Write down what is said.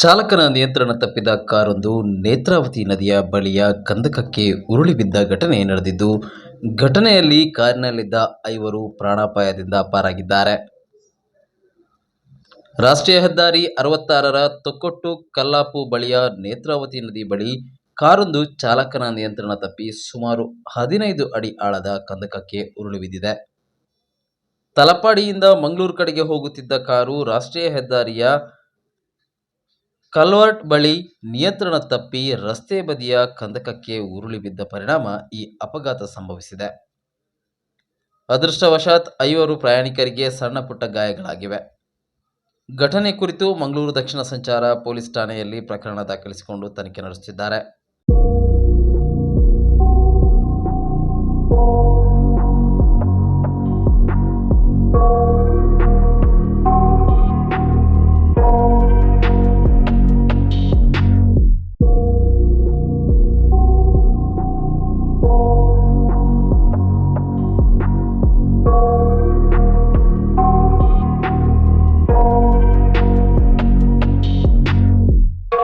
ಚಾಲಕನ ನಿಯಂತ್ರಣ ತಪ್ಪಿದ ಕಾರೊಂದು ನೇತ್ರಾವತಿ ನದಿಯ ಬಳಿಯ ಕಂದಕಕ್ಕೆ ಉರುಳಿ ಬಿದ್ದ ಘಟನೆ ನಡೆದಿದ್ದು, ಘಟನೆಯಲ್ಲಿ ಕಾರಿನಲ್ಲಿದ್ದ 5 ಪ್ರಾಣಾಪಾಯದಿಂದ ಪಾರಾಗಿದ್ದಾರೆ. ರಾಷ್ಟ್ರೀಯ ಹೆದ್ದಾರಿ 66ರ ತೊಕ್ಕೊಟ್ಟು ಕಲ್ಲಾಪು ಬಳಿಯ ನೇತ್ರಾವತಿ ನದಿ ಬಳಿ ಕಾರೊಂದು ಚಾಲಕನ ನಿಯಂತ್ರಣ ತಪ್ಪಿ ಸುಮಾರು 15 ಅಡಿ ಆಳದ ಕಂದಕಕ್ಕೆ ಉರುಳಿ ಬಿದ್ದಿದೆ. ತಲಪಾಡಿಯಿಂದ ಮಂಗಳೂರು ಕಡೆಗೆ ಹೋಗುತ್ತಿದ್ದ ಕಾರು ರಾಷ್ಟ್ರೀಯ ಹೆದ್ದಾರಿಯ ಕಲ್ವರ್ಟ್ ಬಳಿ ನಿಯಂತ್ರಣ ತಪ್ಪಿ ರಸ್ತೆ ಬದಿಯ ಕಂದಕಕ್ಕೆ ಉರುಳಿ ಬಿದ್ದ ಪರಿಣಾಮ ಈ ಅಪಘಾತ ಸಂಭವಿಸಿದೆ. ಅದೃಷ್ಟವಶಾತ್ 5 ಪ್ರಯಾಣಿಕರಿಗೆ ಸಣ್ಣ ಪುಟ್ಟ ಗಾಯಗಳಾಗಿವೆ. ಘಟನೆ ಕುರಿತು ಮಂಗಳೂರು ದಕ್ಷಿಣ ಸಂಚಾರ ಪೊಲೀಸ್ ಠಾಣೆಯಲ್ಲಿ ಪ್ರಕರಣ ದಾಖಲಿಸಿಕೊಂಡು ತನಿಖೆ ನಡೆಸುತ್ತಿದ್ದಾರೆ.